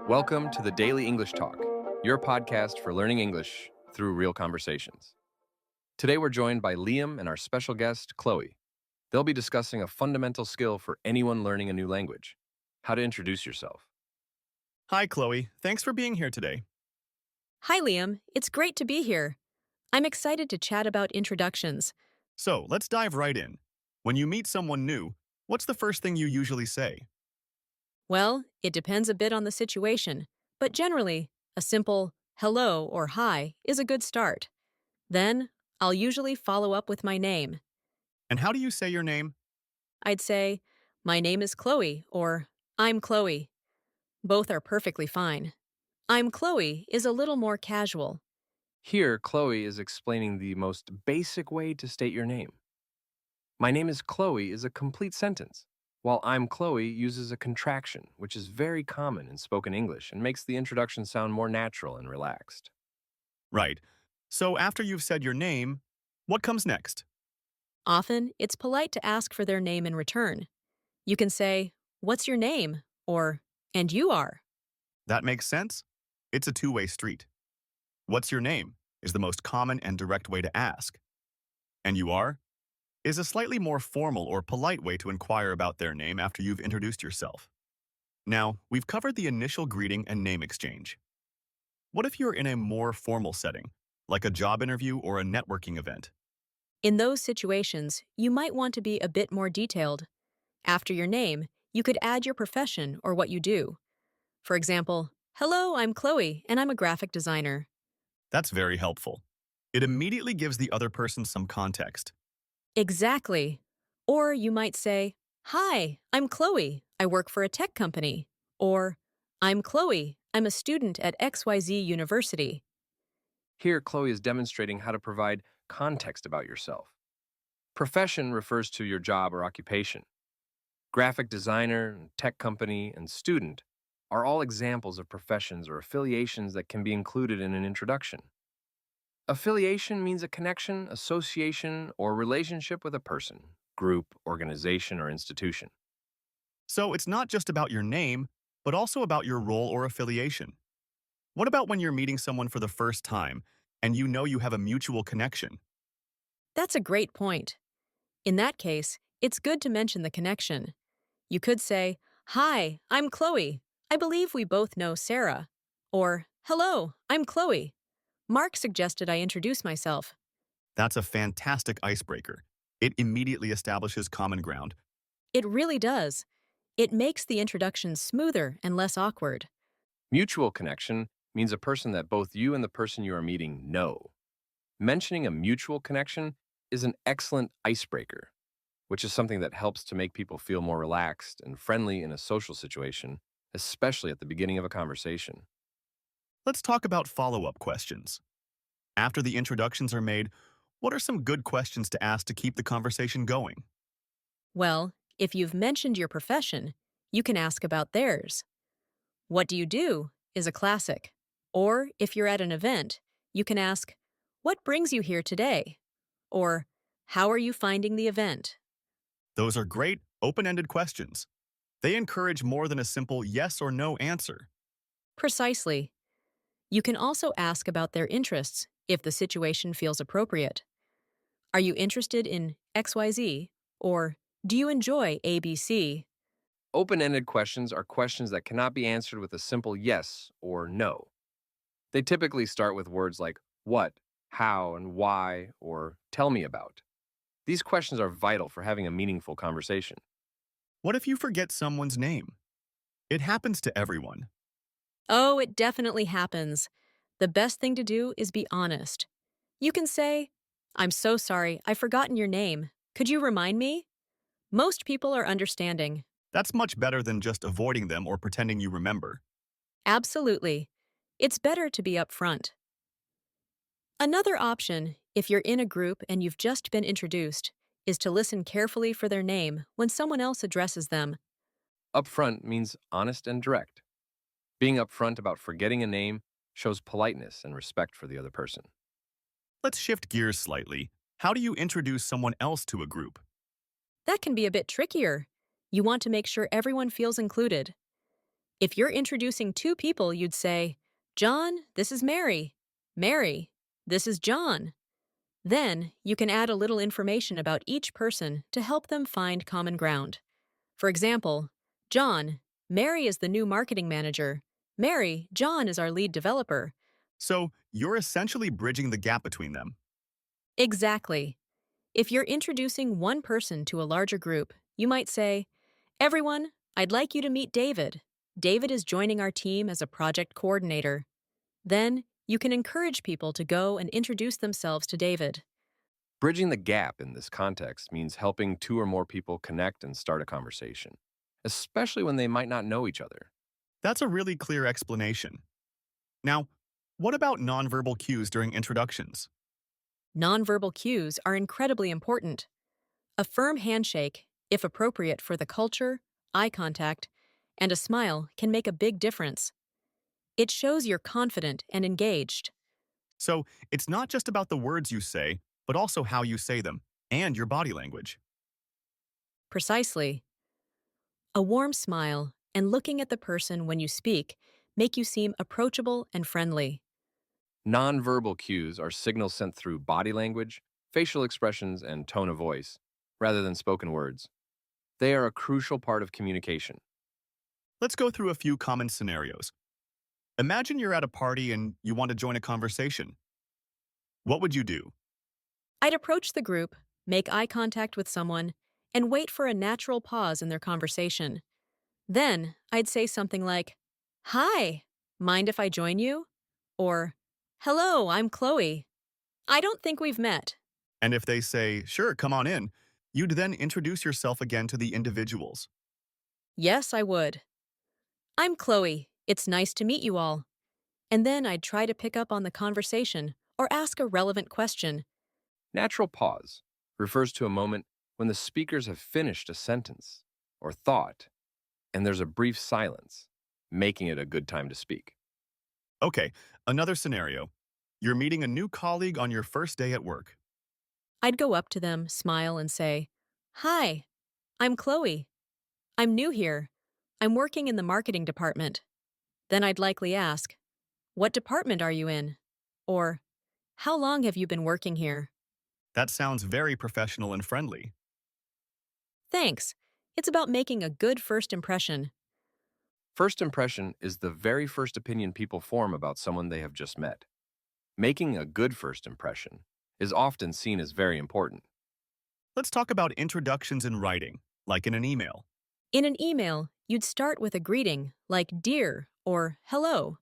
Welcome to the Daily English Talk, your podcast for learning English through real conversations. Today we're joined by Liam and our special guest, Chloe. They'll be discussing a fundamental skill for anyone learning a new language: how to introduce yourself. Hi, Chloe. Thanks for being here today. Hi, Liam. It's great to be here. I'm excited to chat about introductions. So, let's dive right in. When you meet someone new, what's the first thing you usually say? Well, it depends a bit on the situation, but generally, a simple hello or hi is a good start. Then, I'll usually follow up with my name. And how do you say your name? I'd say, my name is Chloe, or I'm Chloe. Both are perfectly fine. I'm Chloe is a little more casual. Here, Chloe is explaining the most basic way to state your name. My name is Chloe is a complete sentence, while I'm Chloe uses a contraction, which is very common in spoken English and makes the introduction sound more natural and relaxed. Right. So, after you've said your name, what comes next? Often, it's polite to ask for their name in return. You can say, what's your name? Or, and you are. That makes sense? It's a two-way street. What's your name is the most common and direct way to ask. And you are is a slightly more formal or polite way to inquire about their name after you've introduced yourself. Now, we've covered the initial greeting and name exchange. What if you're in a more formal setting, like a job interview or a networking event? In those situations, you might want to be a bit more detailed. After your name, you could add your profession or what you do. For example, hello, I'm Chloe, and I'm a graphic designer. That's very helpful. It immediately gives the other person some context. Exactly. Or you might say, hi, I'm Chloe, I work for a tech company. Or, I'm Chloe, I'm a student at XYZ University. Here, Chloe is demonstrating how to provide context about yourself. Profession refers to your job or occupation. Graphic designer, tech company, and student are all examples of professions or affiliations that can be included in an introduction. Affiliation means a connection, association, or relationship with a person, group, organization, or institution. So it's not just about your name, but also about your role or affiliation. What about when you're meeting someone for the first time and you know you have a mutual connection? That's a great point. In that case, it's good to mention the connection. You could say, hi, I'm Chloe. I believe we both know Sarah. Or, hello, I'm Chloe. Mark suggested I introduce myself. That's a fantastic icebreaker. It immediately establishes common ground. It really does. It makes the introduction smoother and less awkward. Mutual connection means a person that both you and the person you are meeting know. Mentioning a mutual connection is an excellent icebreaker, which is something that helps to make people feel more relaxed and friendly in a social situation, especially at the beginning of a conversation. Let's talk about follow-up questions. After the introductions are made, what are some good questions to ask to keep the conversation going? Well, if you've mentioned your profession, you can ask about theirs. What do you do is a classic. Or if you're at an event, you can ask, what brings you here today? Or, how are you finding the event? Those are great, open-ended questions. They encourage more than a simple yes or no answer. Precisely. You can also ask about their interests if the situation feels appropriate. Are you interested in XYZ? Or do you enjoy ABC? Open-ended questions are questions that cannot be answered with a simple yes or no. They typically start with words like what, how, and why, or tell me about. These questions are vital for having a meaningful conversation. What if you forget someone's name? It happens to everyone. Oh, it definitely happens. The best thing to do is be honest. You can say, I'm so sorry, I've forgotten your name. Could you remind me? Most people are understanding. That's much better than just avoiding them or pretending you remember. Absolutely. It's better to be upfront. Another option, if you're in a group and you've just been introduced, is to listen carefully for their name when someone else addresses them. Upfront means honest and direct. Being upfront about forgetting a name shows politeness and respect for the other person. Let's shift gears slightly. How do you introduce someone else to a group? That can be a bit trickier. You want to make sure everyone feels included. If you're introducing two people, you'd say, John, this is Mary. Mary, this is John. Then, you can add a little information about each person to help them find common ground. For example, John, Mary is the new marketing manager. Mary, John is our lead developer. So you're essentially bridging the gap between them. Exactly. If you're introducing one person to a larger group, you might say, Everyone, I'd like you to meet David. David is joining our team as a project coordinator. Then, you can encourage people to go and introduce themselves to David. Bridging the gap in this context means helping two or more people connect and start a conversation, especially when they might not know each other. That's a really clear explanation. Now, what about nonverbal cues during introductions? Nonverbal cues are incredibly important. A firm handshake, if appropriate for the culture, eye contact, and a smile can make a big difference. It shows you're confident and engaged. So it's not just about the words you say, but also how you say them and your body language. Precisely. A warm smile and looking at the person when you speak make you seem approachable and friendly. Nonverbal cues are signals sent through body language, facial expressions, and tone of voice, rather than spoken words. They are a crucial part of communication. Let's go through a few common scenarios. Imagine you're at a party and you want to join a conversation. What would you do? I'd approach the group, make eye contact with someone, and wait for a natural pause in their conversation. Then, I'd say something like, Hi, mind if I join you? Or, Hello, I'm Chloe. I don't think we've met. And if they say, sure, come on in, you'd then introduce yourself again to the individuals. Yes, I would. I'm Chloe. It's nice to meet you all. And then I'd try to pick up on the conversation or ask a relevant question. Natural pause refers to a moment when the speakers have finished a sentence or thought, and there's a brief silence, making it a good time to speak. Okay, another scenario. You're meeting a new colleague on your first day at work. I'd go up to them, smile, and say, Hi, I'm Chloe. I'm new here. I'm working in the marketing department. Then I'd likely ask, What department are you in? Or, How long have you been working here? That sounds very professional and friendly. Thanks. It's about making a good first impression. First impression is the very first opinion people form about someone they have just met. Making a good first impression is often seen as very important. Let's talk about introductions in writing, like in an email. In an email, you'd start with a greeting like Dear or Hello.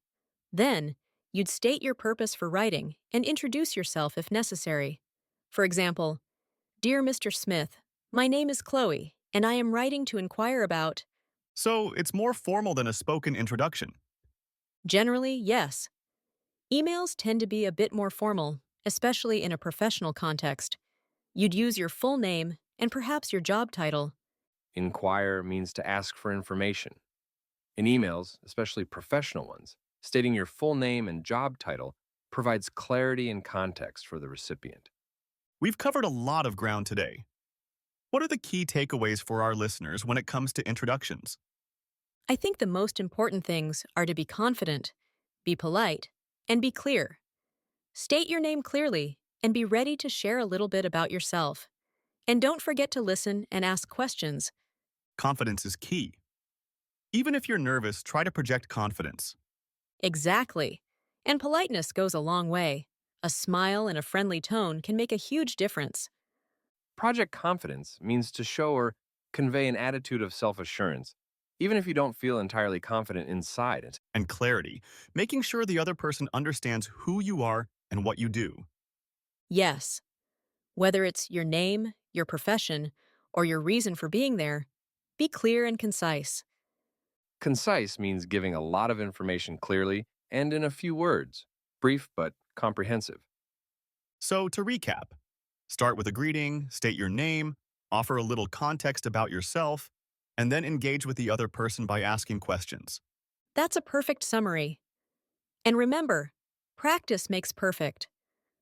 Then, you'd state your purpose for writing and introduce yourself if necessary. For example, Dear Mr. Smith, my name is Chloe, and I am writing to inquire about. So it's more formal than a spoken introduction. Generally, yes. Emails tend to be a bit more formal, especially in a professional context. You'd use your full name and perhaps your job title. Inquire means to ask for information. In emails, especially professional ones, stating your full name and job title provides clarity and context for the recipient. We've covered a lot of ground today. What are the key takeaways for our listeners when it comes to introductions? I think the most important things are to be confident, be polite, and be clear. State your name clearly and be ready to share a little bit about yourself. And don't forget to listen and ask questions. Confidence is key. Even if you're nervous, try to project confidence. Exactly. And politeness goes a long way. A smile and a friendly tone can make a huge difference. Project confidence means to show or convey an attitude of self-assurance, even if you don't feel entirely confident inside it. And clarity, making sure the other person understands who you are and what you do. Yes. Whether it's your name, your profession, or your reason for being there, be clear and concise. Concise means giving a lot of information clearly and in a few words, brief but comprehensive. So to recap, start with a greeting, state your name, offer a little context about yourself, and then engage with the other person by asking questions. That's a perfect summary. And remember, practice makes perfect.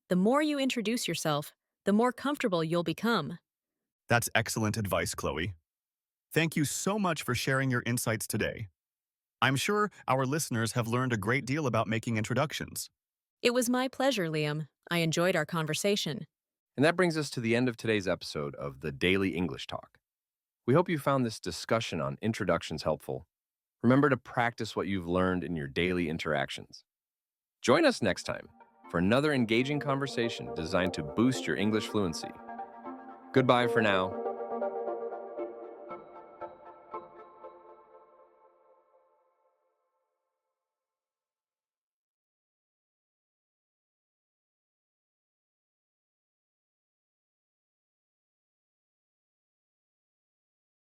The more you introduce yourself, the more comfortable you'll become. That's excellent advice, Chloe. Thank you so much for sharing your insights today. I'm sure our listeners have learned a great deal about making introductions. It was my pleasure, Liam. I enjoyed our conversation. And that brings us to the end of today's episode of the Daily English Talk. We hope you found this discussion on introductions helpful. Remember to practice what you've learned in your daily interactions. Join us next time for another engaging conversation designed to boost your English fluency. Goodbye for now.